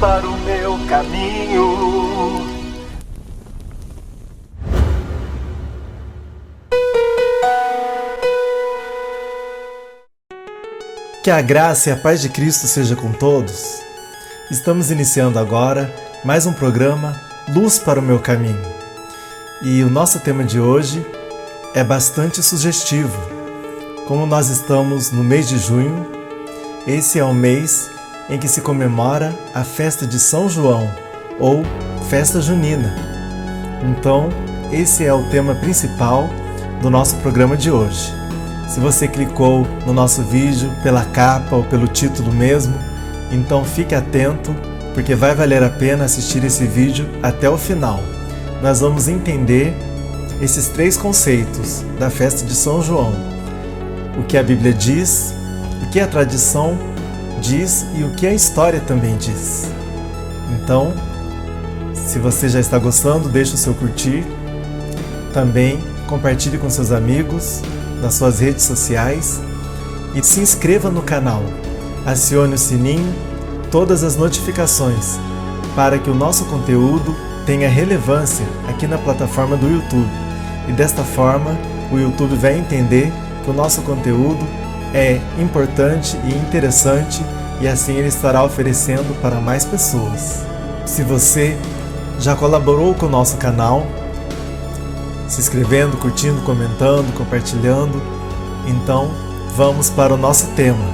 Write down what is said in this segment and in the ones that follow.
para o meu caminho. Que a graça e a paz de Cristo seja com todos. Estamos iniciando agora mais um programa Luz para o Meu Caminho. E o nosso tema de hoje é bastante sugestivo. Como nós estamos no mês de junho, esse é o mês em que se comemora a festa de São João, ou festa junina. Então, esse é o tema principal do nosso programa de hoje. Se você clicou no nosso vídeo pela capa ou pelo título mesmo, então fique atento, porque vai valer a pena assistir esse vídeo até o final. Nós vamos entender esses 3 conceitos da festa de São João. O que a Bíblia diz, o que a tradição diz e o que a história também diz. Então, se você já está gostando, deixe o seu curtir. Também compartilhe com seus amigos nas suas redes sociais e se inscreva no canal. Acione o sininho, todas as notificações, para que o nosso conteúdo tenha relevância aqui na plataforma do YouTube. E desta forma, o YouTube vai entender que o nosso conteúdo é importante e interessante, e assim ele estará oferecendo para mais pessoas. Se você já colaborou com o nosso canal, se inscrevendo, curtindo, comentando, compartilhando, então vamos para o nosso tema.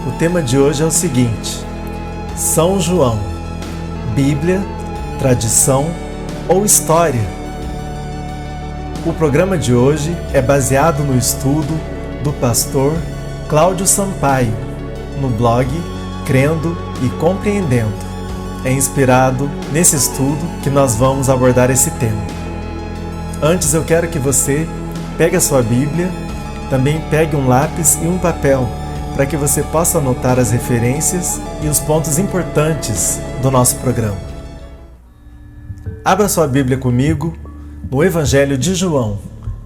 O tema de hoje é o seguinte: São João, Bíblia, tradição ou história? O programa de hoje é baseado no estudo do pastor Cláudio Sampaio, no blog Crendo e Compreendendo. É inspirado nesse estudo que nós vamos abordar esse tema. Antes eu quero que você pegue a sua Bíblia, também pegue um lápis e um papel, para que você possa anotar as referências e os pontos importantes do nosso programa. Abra sua Bíblia comigo no Evangelho de João,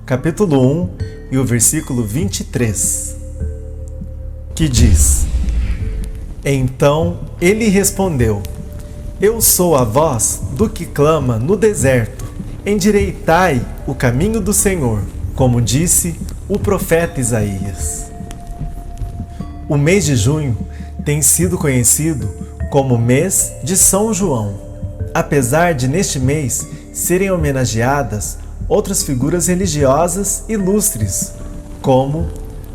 capítulo 1 e o versículo 23, que diz: Então ele respondeu: Eu sou a voz do que clama no deserto, endireitai o caminho do Senhor, como disse o profeta Isaías. O mês de junho tem sido conhecido como mês de São João, apesar de neste mês serem homenageadas outras figuras religiosas ilustres, como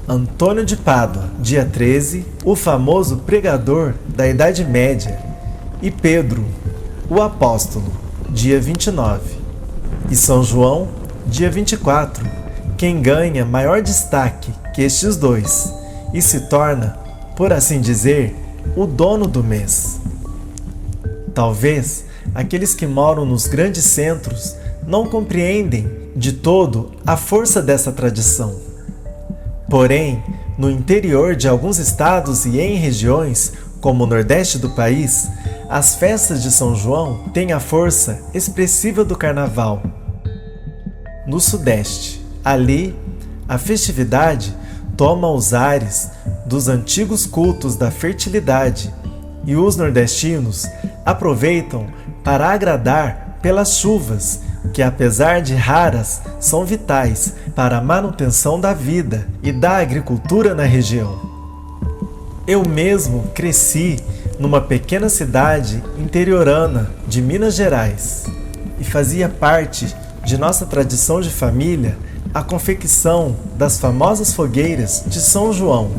Antônio de Pádua, dia 13, o famoso pregador da Idade Média, e Pedro, o apóstolo, dia 29. E São João, dia 24, quem ganha maior destaque que estes dois e se torna, por assim dizer, o dono do mês. Talvez aqueles que moram nos grandes centros não compreendem de todo a força dessa tradição. Porém, no interior de alguns estados e em regiões, como o Nordeste do país, as festas de São João têm a força expressiva do Carnaval. No Sudeste, ali, a festividade toma os ares dos antigos cultos da fertilidade, e os nordestinos aproveitam para agradar pelas chuvas, que apesar de raras, são vitais para a manutenção da vida e da agricultura na região. Eu mesmo cresci numa pequena cidade interiorana de Minas Gerais e fazia parte de nossa tradição de família a confecção das famosas fogueiras de São João.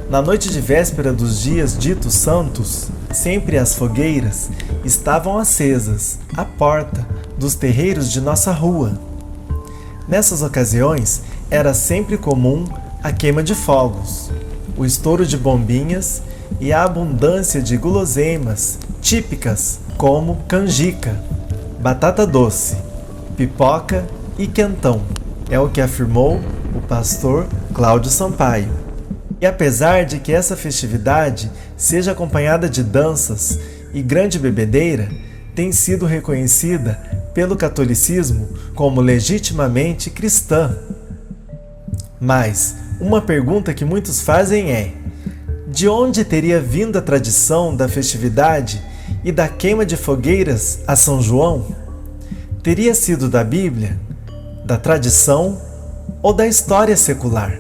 Na noite de véspera dos dias ditos santos, sempre as fogueiras estavam acesas à porta dos terreiros de nossa rua. Nessas ocasiões, era sempre comum a queima de fogos, o estouro de bombinhas e a abundância de guloseimas típicas como canjica, batata doce, pipoca e quentão. É o que afirmou o pastor Cláudio Sampaio. E apesar de que essa festividade seja acompanhada de danças e grande bebedeira, tem sido reconhecida pelo catolicismo como legitimamente cristã. Mas uma pergunta que muitos fazem é: de onde teria vindo a tradição da festividade e da queima de fogueiras a São João? Teria sido da Bíblia, da tradição ou da história secular?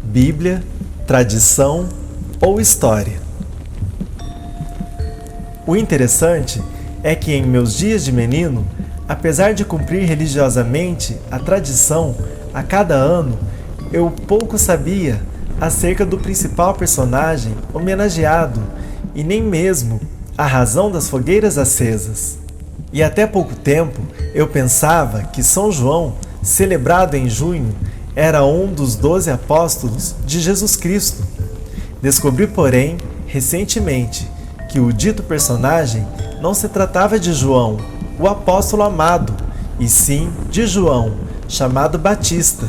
Bíblia, tradição ou história? O interessante é que em meus dias de menino, apesar de cumprir religiosamente a tradição a cada ano, eu pouco sabia acerca do principal personagem homenageado e nem mesmo a razão das fogueiras acesas. E até pouco tempo eu pensava que São João, celebrado em junho, era um dos 12 apóstolos de Jesus Cristo. Descobri, porém, recentemente, que o dito personagem não se tratava de João, o apóstolo amado, e sim de João, chamado Batista,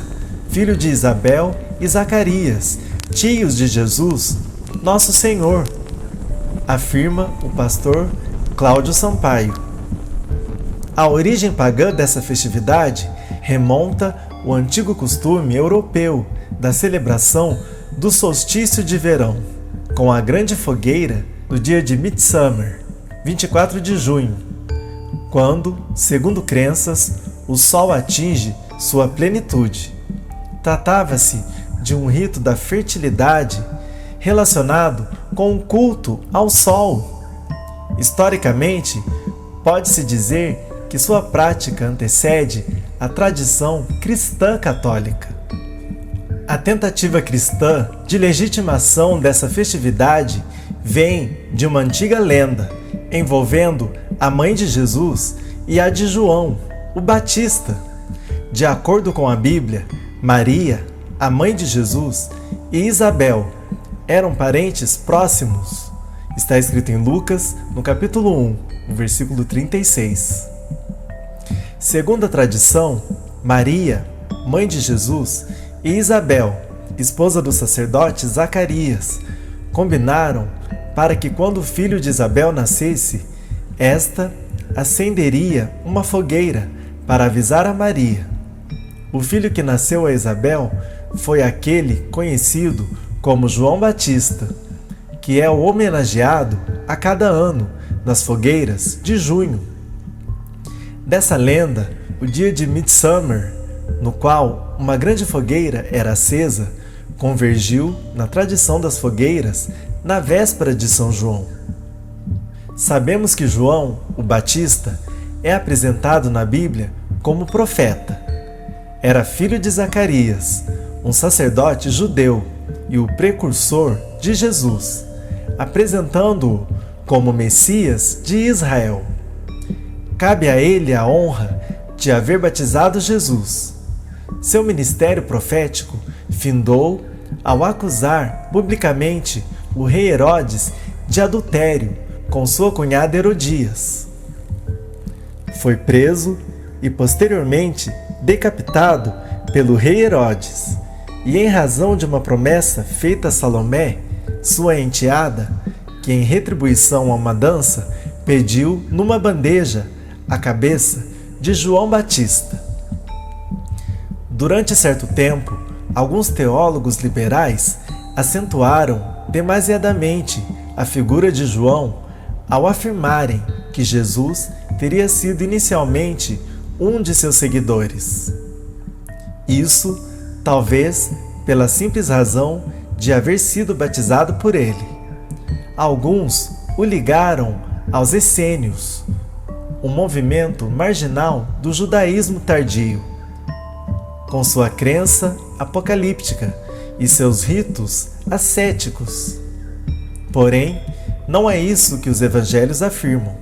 filho de Isabel e Zacarias, tios de Jesus, nosso Senhor, afirma o pastor Cláudio Sampaio. A origem pagã dessa festividade remonta ao antigo costume europeu da celebração do solstício de verão, com a grande fogueira no dia de Midsummer, 24 de junho, quando, segundo crenças, o sol atinge sua plenitude. Tratava-se de um rito da fertilidade relacionado com o culto ao sol. Historicamente, pode-se dizer que sua prática antecede a tradição cristã católica. A tentativa cristã de legitimação dessa festividade vem de uma antiga lenda envolvendo a mãe de Jesus e a de João, o Batista. De acordo com a Bíblia, Maria, a mãe de Jesus, e Isabel eram parentes próximos. Está escrito em Lucas, no capítulo 1, no versículo 36. Segundo a tradição, Maria, mãe de Jesus, e Isabel, esposa do sacerdote Zacarias, combinaram para que quando o filho de Isabel nascesse, esta acenderia uma fogueira para avisar a Maria. O filho que nasceu a Isabel foi aquele conhecido como João Batista, que é o homenageado a cada ano nas fogueiras de junho. Dessa lenda, o dia de Midsummer, no qual uma grande fogueira era acesa, convergiu na tradição das fogueiras na véspera de São João. Sabemos que João, o Batista, é apresentado na Bíblia como profeta. Era filho de Zacarias, um sacerdote judeu e o precursor de Jesus, apresentando-o como Messias de Israel. Cabe a ele a honra de haver batizado Jesus. Seu ministério profético findou ao acusar publicamente o rei Herodes de adultério com sua cunhada Herodias. Foi preso e posteriormente decapitado pelo rei Herodes, e em razão de uma promessa feita a Salomé, sua enteada, que em retribuição a uma dança pediu numa bandeja a cabeça de João Batista. Durante certo tempo, alguns teólogos liberais acentuaram demasiadamente a figura de João ao afirmarem que Jesus teria sido inicialmente um de seus seguidores. Isso, talvez, pela simples razão de haver sido batizado por ele. Alguns o ligaram aos essênios, um movimento marginal do judaísmo tardio, com sua crença apocalíptica e seus ritos ascéticos. Porém, não é isso que os evangelhos afirmam.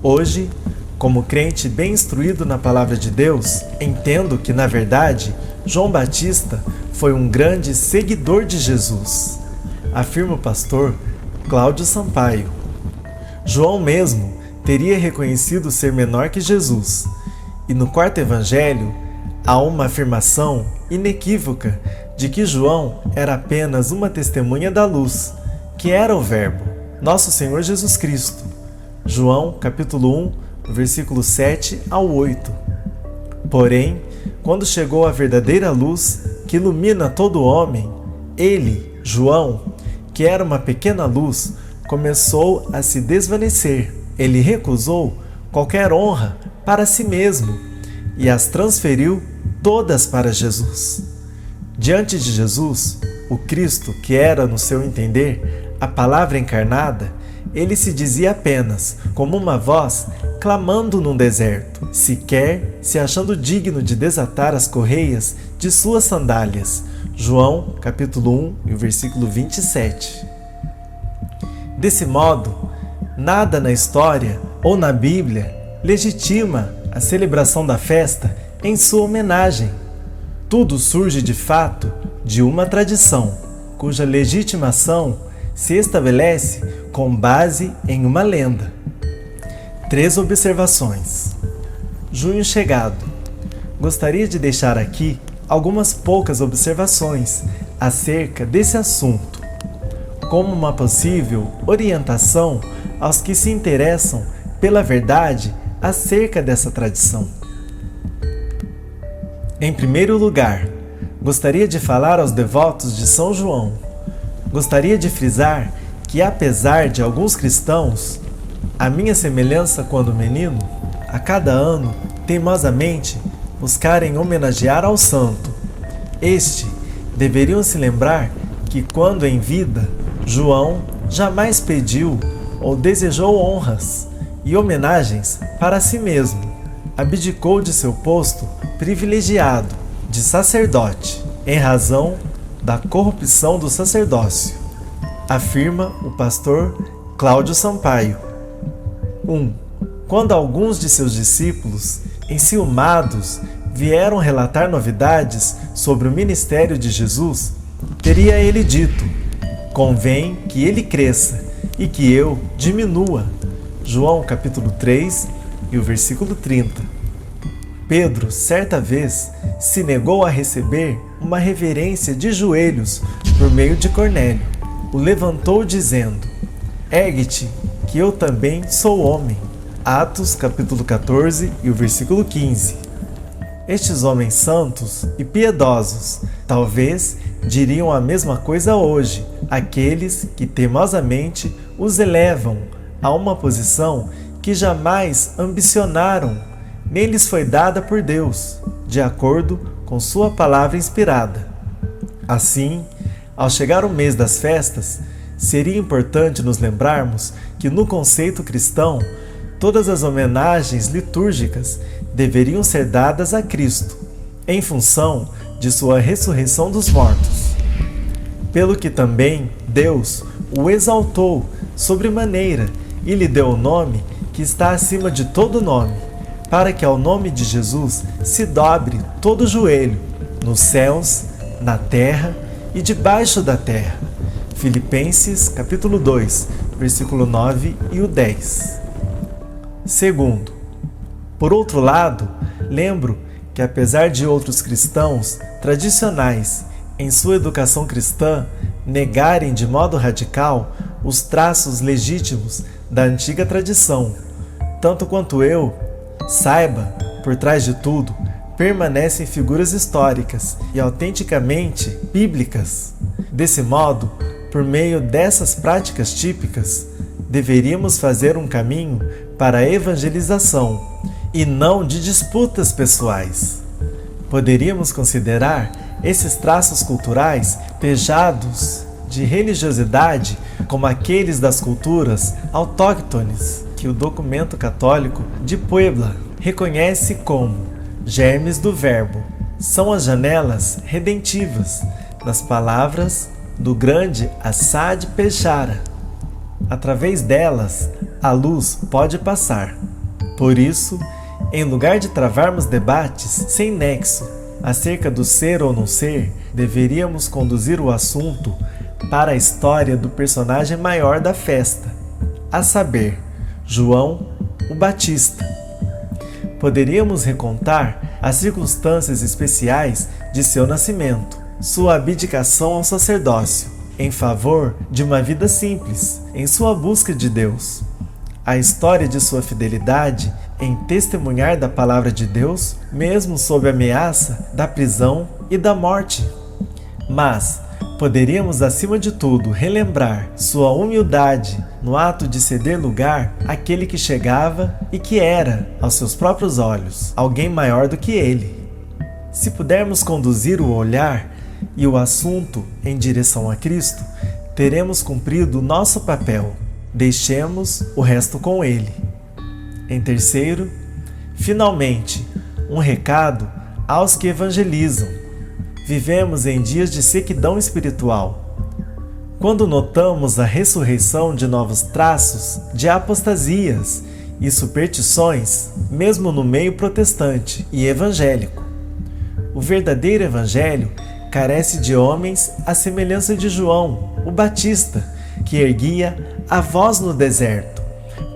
Hoje, como crente bem instruído na palavra de Deus, entendo que, na verdade, João Batista foi um grande seguidor de Jesus, afirma o pastor Cláudio Sampaio. João mesmo teria reconhecido ser menor que Jesus, e no quarto evangelho há uma afirmação inequívoca de que João era apenas uma testemunha da luz, que era o Verbo, nosso Senhor Jesus Cristo. João, capítulo 1, versículo 7 ao 8. Porém, quando chegou a verdadeira luz que ilumina todo homem, ele, João, que era uma pequena luz, começou a se desvanecer. Ele recusou qualquer honra para si mesmo e as transferiu todas para Jesus. Diante de Jesus, o Cristo, que era, no seu entender, a palavra encarnada, ele se dizia apenas, como uma voz clamando num deserto, sequer se achando digno de desatar as correias de suas sandálias. João, capítulo 1, e o versículo 27. Desse modo, nada na história ou na Bíblia legitima a celebração da festa em sua homenagem. Tudo surge de fato de uma tradição, cuja legitimação se estabelece com base em uma lenda. 3 observações. Junho chegado. Gostaria de deixar aqui algumas poucas observações acerca desse assunto, como uma possível orientação aos que se interessam pela verdade acerca dessa tradição. Em primeiro lugar, gostaria de falar aos devotos de São João. Gostaria de frisar que, apesar de alguns cristãos, a minha semelhança quando menino, a cada ano, teimosamente, buscarem homenagear ao santo. Deveriam se lembrar que, quando em vida, João jamais pediu ou desejou honras e homenagens para si mesmo. Abdicou de seu posto privilegiado de sacerdote, em razão da corrupção do sacerdócio, afirma o pastor Cláudio Sampaio. 1. Quando alguns de seus discípulos, enciumados, vieram relatar novidades sobre o ministério de Jesus, teria ele dito: convém que ele cresça e que eu diminua. João capítulo 3 e o versículo 30. Pedro, certa vez, se negou a receber uma reverência de joelhos por meio de Cornélio. O levantou dizendo: ergue-te, que eu também sou homem. Atos capítulo 14 e o versículo 15. Estes homens santos e piedosos talvez diriam a mesma coisa hoje, aqueles que teimosamente os elevam a uma posição que jamais ambicionaram, nem lhes foi dada por Deus, de acordo com sua palavra inspirada. Assim, ao chegar o mês das festas, seria importante nos lembrarmos que, no conceito cristão, todas as homenagens litúrgicas deveriam ser dadas a Cristo, em função de sua ressurreição dos mortos. Pelo que também Deus o exaltou sobremaneira e lhe deu o nome que está acima de todo nome, para que ao nome de Jesus se dobre todo joelho, nos céus, na terra e debaixo da terra. Filipenses capítulo 2, versículo 9 e o 10. Segundo, por outro lado, lembro que, apesar de outros cristãos tradicionais em sua educação cristã negarem de modo radical os traços legítimos da antiga tradição, tanto quanto eu, saiba, por trás de tudo, permanecem figuras históricas e autenticamente bíblicas. Desse modo, por meio dessas práticas típicas, deveríamos fazer um caminho para a evangelização e não de disputas pessoais. Poderíamos considerar esses traços culturais pejados de religiosidade como aqueles das culturas autóctones que o documento católico de Puebla reconhece como germes do verbo. São as janelas redentivas das palavras do grande Assad Pechara. Através delas, a luz pode passar. Por isso, em lugar de travarmos debates sem nexo acerca do ser ou não ser, deveríamos conduzir o assunto para a história do personagem maior da festa, a saber, João o Batista. Poderíamos recontar as circunstâncias especiais de seu nascimento, sua abdicação ao sacerdócio, em favor de uma vida simples, em sua busca de Deus, a história de sua fidelidade em testemunhar da palavra de Deus, mesmo sob a ameaça da prisão e da morte. Mas, Poderíamos, acima de tudo, relembrar sua humildade no ato de ceder lugar àquele que chegava e que era, aos seus próprios olhos, alguém maior do que ele. Se pudermos conduzir o olhar e o assunto em direção a Cristo, teremos cumprido o nosso papel. Deixemos o resto com ele. Em terceiro, finalmente, um recado aos que evangelizam. Vivemos em dias de sequidão espiritual. Quando notamos a ressurreição de novos traços de apostasias e superstições, mesmo no meio protestante e evangélico. O verdadeiro evangelho carece de homens à semelhança de João, o Batista, que erguia a voz no deserto,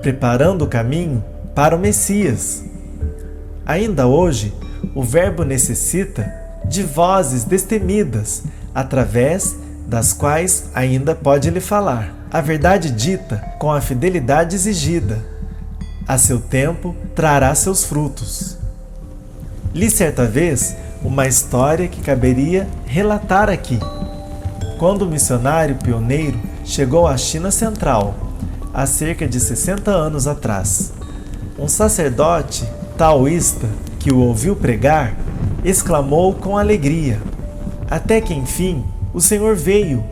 preparando o caminho para o Messias. Ainda hoje, o Verbo necessita de vozes destemidas, através das quais ainda pode lhe falar. A verdade dita com a fidelidade exigida, a seu tempo trará seus frutos. Li certa vez uma história que caberia relatar aqui. Quando o missionário pioneiro chegou à China Central, há cerca de 60 anos atrás, um sacerdote taoísta que o ouviu pregar exclamou com alegria, até que enfim o Senhor veio.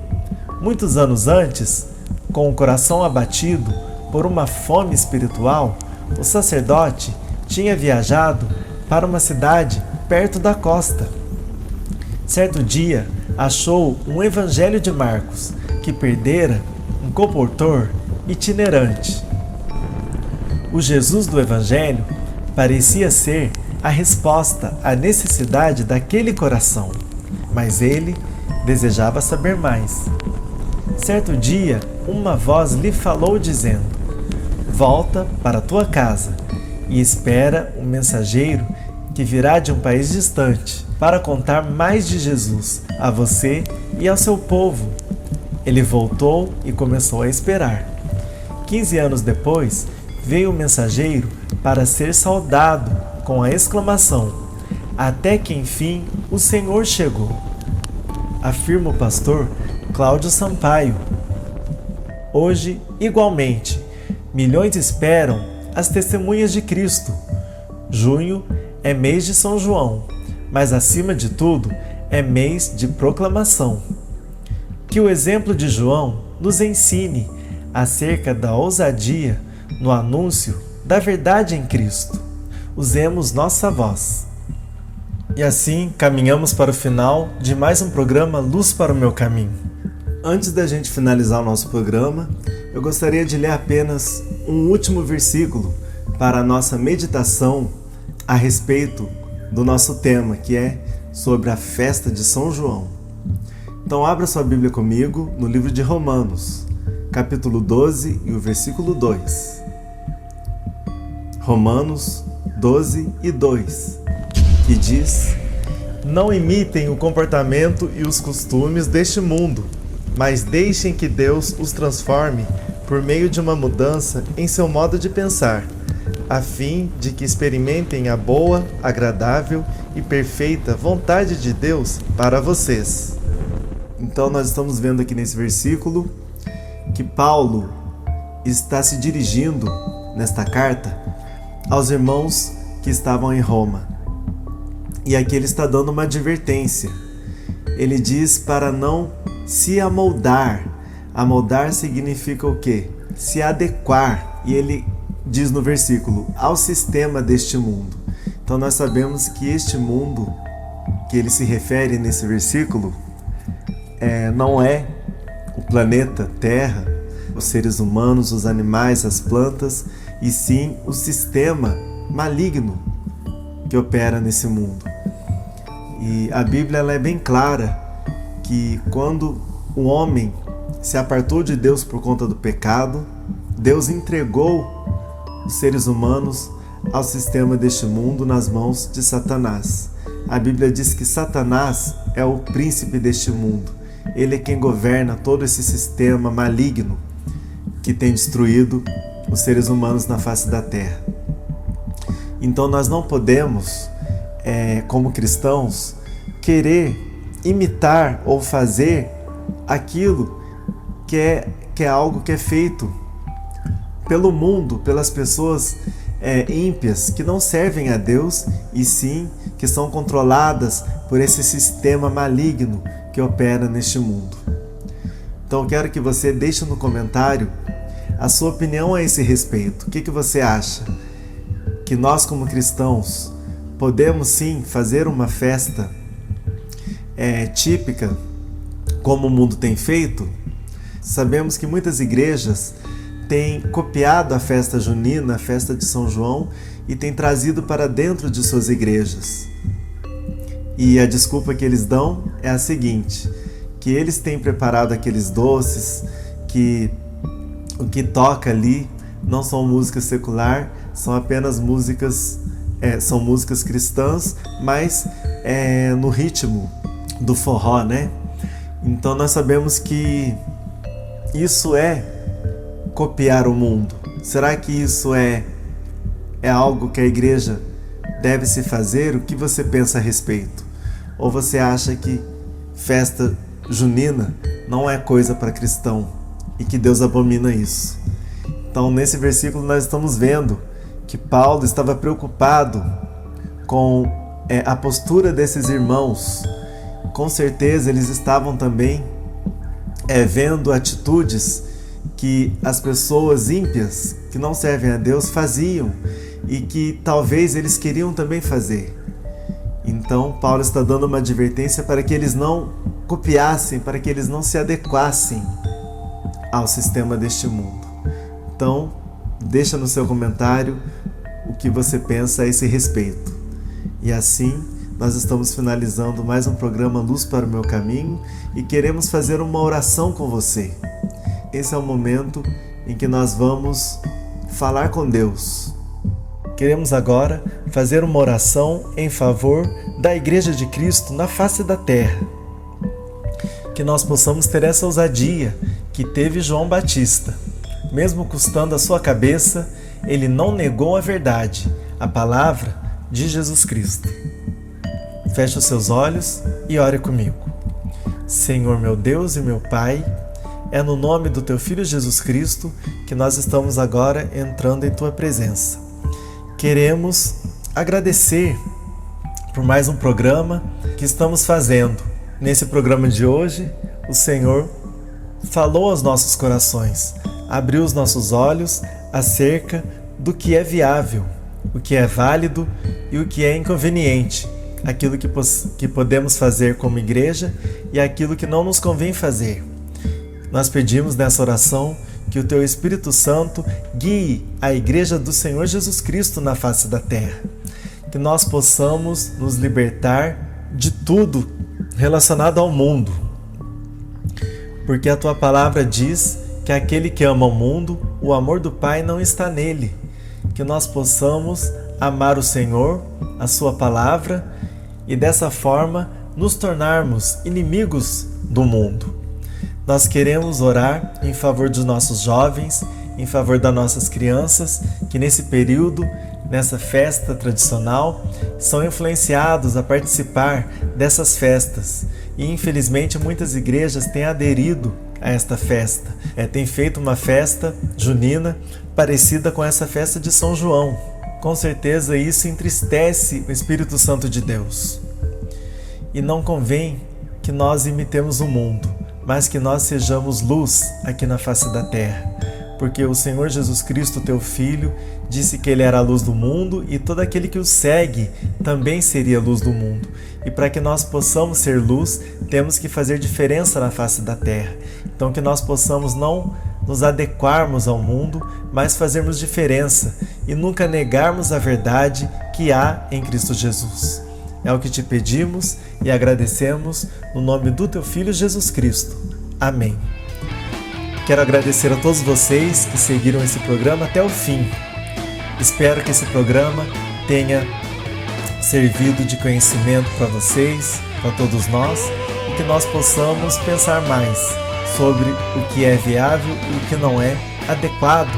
Muitos anos antes, com o coração abatido por uma fome espiritual, o sacerdote tinha viajado para uma cidade perto da costa. Certo dia, achou um Evangelho de Marcos que perdera um comportor itinerante. O Jesus do Evangelho parecia ser a resposta à necessidade daquele coração, mas ele desejava saber mais. Certo dia, uma voz lhe falou dizendo: volta para tua casa e espera um mensageiro que virá de um país distante para contar mais de Jesus a você e ao seu povo. Ele voltou e começou a esperar. 15 anos depois, veio o mensageiro para ser saudado com a exclamação: até que enfim o Senhor chegou. Afirma o pastor Cláudio Sampaio. Hoje, igualmente, milhões esperam as testemunhas de Cristo. Junho é mês de São João, mas acima de tudo é mês de proclamação. Que o exemplo de João nos ensine acerca da ousadia no anúncio da verdade em Cristo. Usemos nossa voz. E assim caminhamos para o final de mais um programa Luz para o Meu Caminho. Antes da gente finalizar o nosso programa, eu gostaria de ler apenas um último versículo para a nossa meditação a respeito do nosso tema, que é sobre a festa de São João. Então abra sua Bíblia comigo no livro de Romanos, capítulo 12 e o versículo 2. Romanos 12 e 2, que diz: não imitem o comportamento e os costumes deste mundo, mas deixem que Deus os transforme por meio de uma mudança em seu modo de pensar, a fim de que experimentem a boa, agradável e perfeita vontade de Deus para vocês. Então nós estamos vendo aqui nesse versículo que Paulo está se dirigindo nesta carta aos irmãos que estavam em Roma. E aqui ele está dando uma advertência. Ele diz para não se amoldar. Amoldar significa o quê? Se adequar. E ele diz no versículo, ao sistema deste mundo. Então nós sabemos que este mundo que ele se refere nesse versículo não é o planeta Terra, os seres humanos, os animais, as plantas, e sim o sistema maligno que opera nesse mundo. E a Bíblia ela é bem clara que quando o homem se apartou de Deus por conta do pecado, Deus entregou os seres humanos ao sistema deste mundo nas mãos de Satanás. A Bíblia diz que Satanás é o príncipe deste mundo. Ele é quem governa todo esse sistema maligno que tem destruído os seres humanos na face da terra. Então nós não podemos, como cristãos, querer imitar ou fazer aquilo que é algo que é feito pelo mundo, pelas pessoas ímpias, que não servem a Deus e sim que são controladas por esse sistema maligno que opera neste mundo. Então eu quero que você deixe no comentário a sua opinião a esse respeito. O que você acha? Que nós como cristãos podemos sim fazer uma festa típica como o mundo tem feito? Sabemos que muitas igrejas têm copiado a festa junina, a festa de São João, e têm trazido para dentro de suas igrejas. E a desculpa que eles dão é a seguinte, que eles têm preparado aqueles doces, que o que toca ali não são música secular, são apenas músicas, são músicas cristãs, mas no ritmo do forró, né? Então nós sabemos que isso é copiar o mundo. Será que isso é algo que a igreja deve se fazer? O que você pensa a respeito? Ou você acha que festa junina não é coisa para cristão e que Deus abomina isso? Então nesse versículo nós estamos vendo que Paulo estava preocupado com a postura desses irmãos. Com certeza eles estavam também vendo atitudes que as pessoas ímpias, que não servem a Deus, faziam e que talvez eles queriam também fazer. Então Paulo está dando uma advertência para que eles não copiassem, para que eles não se adequassem ao sistema deste mundo. Então deixa no seu comentário o que você pensa a esse respeito. E assim nós estamos finalizando mais um programa Luz para o Meu Caminho e queremos fazer uma oração com você. Esse é o momento em que nós vamos falar com Deus. Queremos agora fazer uma oração em favor da Igreja de Cristo na face da terra. Que nós possamos ter essa ousadia que teve João Batista. Mesmo custando a sua cabeça, ele não negou a verdade, a palavra de Jesus Cristo. Feche os seus olhos e ore comigo. Senhor meu Deus e meu Pai, é no nome do Teu Filho Jesus Cristo que nós estamos agora entrando em Tua presença. Queremos agradecer por mais um programa que estamos fazendo. Nesse programa de hoje, o Senhor falou aos nossos corações, abriu os nossos olhos acerca do que é viável, o que é válido e o que é inconveniente, aquilo que podemos fazer como igreja e aquilo que não nos convém fazer. Nós pedimos nessa oração que o Teu Espírito Santo guie a Igreja do Senhor Jesus Cristo na face da terra, que nós possamos nos libertar de tudo relacionado ao mundo, porque a Tua palavra diz que aquele que ama o mundo, o amor do Pai não está nele, que nós possamos amar o Senhor, a Sua palavra, e dessa forma nos tornarmos inimigos do mundo. Nós queremos orar em favor dos nossos jovens, em favor das nossas crianças, que nesse período, nessa festa tradicional, são influenciados a participar dessas festas. E infelizmente muitas igrejas têm aderido a esta festa, têm feito uma festa junina parecida com essa festa de São João. Com certeza isso entristece o Espírito Santo de Deus. E não convém que nós imitemos o mundo, mas que nós sejamos luz aqui na face da terra. Porque o Senhor Jesus Cristo, Teu Filho, disse que Ele era a luz do mundo e todo aquele que o segue também seria a luz do mundo. E para que nós possamos ser luz, temos que fazer diferença na face da terra. Então que nós possamos não nos adequarmos ao mundo, mas fazermos diferença e nunca negarmos a verdade que há em Cristo Jesus. É o que te pedimos e agradecemos no nome do Teu Filho Jesus Cristo. Amém. Quero agradecer a todos vocês que seguiram esse programa até o fim. Espero que esse programa tenha servido de conhecimento para vocês, para todos nós, e que nós possamos pensar mais sobre o que é viável e o que não é adequado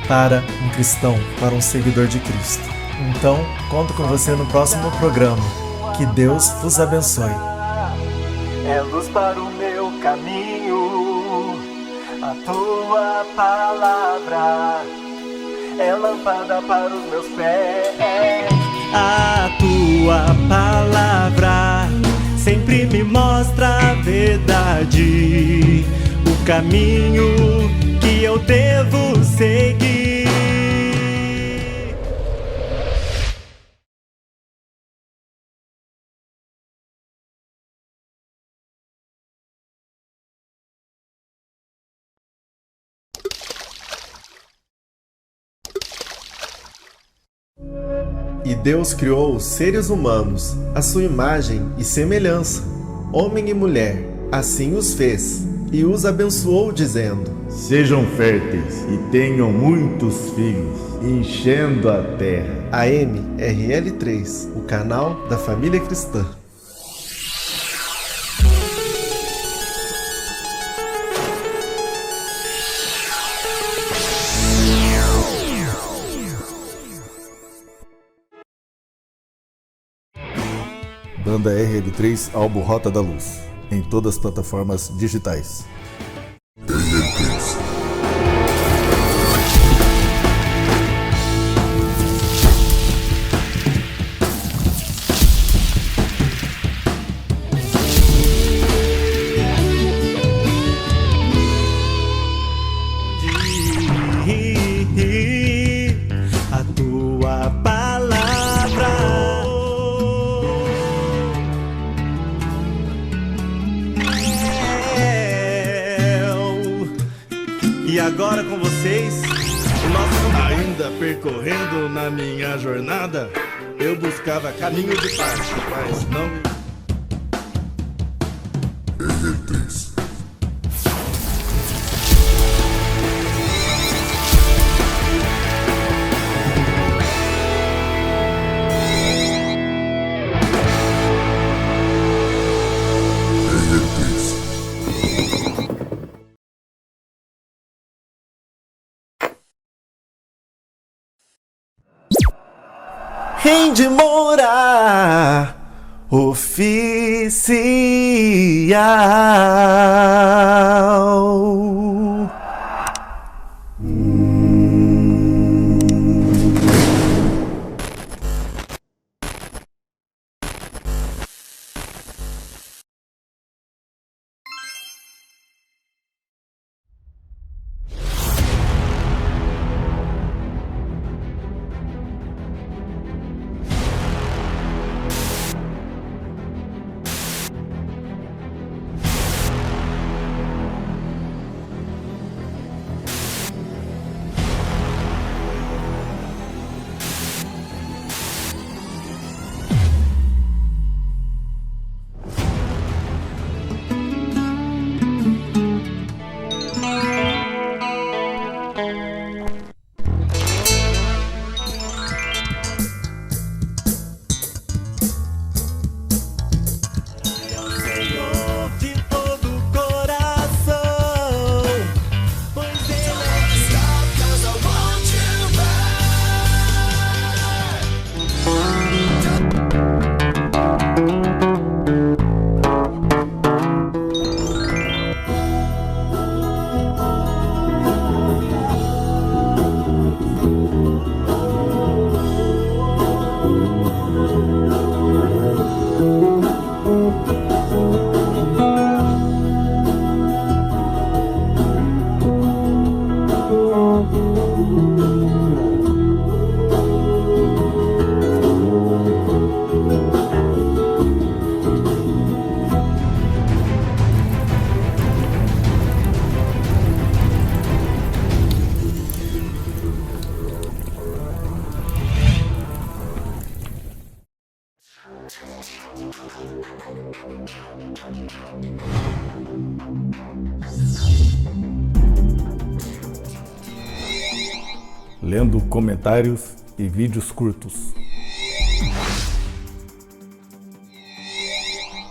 para um cristão, para um seguidor de Cristo. Então, conto com você no próximo programa. Que Deus vos abençoe. É luz para o meu caminho. A tua palavra é lâmpada para os meus pés. A tua palavra sempre me mostra a verdade, o caminho que eu devo seguir. E Deus criou os seres humanos, à sua imagem e semelhança, homem e mulher, assim os fez, e os abençoou, dizendo: Sejam férteis e tenham muitos filhos, enchendo a terra. AMRL3, o canal da família cristã. Banda RL3 álbum Rota da Luz, em todas as plataformas digitais. A tua palavra e agora com vocês, o nosso... Ainda percorrendo na minha jornada, eu buscava caminho de paz, mas não... Rende Moura Oficial. Lendo comentários e vídeos curtos,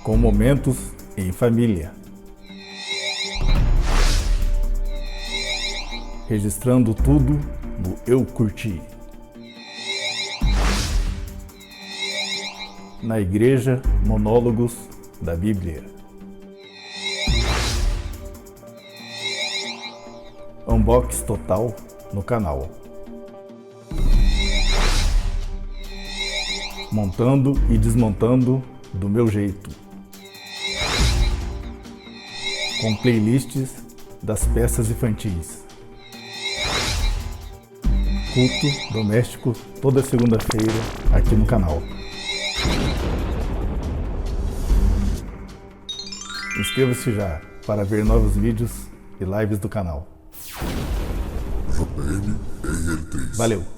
com momentos em família, registrando tudo no Eu Curti, na Igreja Monólogos da Bíblia. unbox total no canal. Montando e desmontando do meu jeito. Com playlists das peças infantis. Culto doméstico toda segunda-feira aqui no canal. Inscreva-se já para ver novos vídeos e lives do canal. JM RL3. Valeu!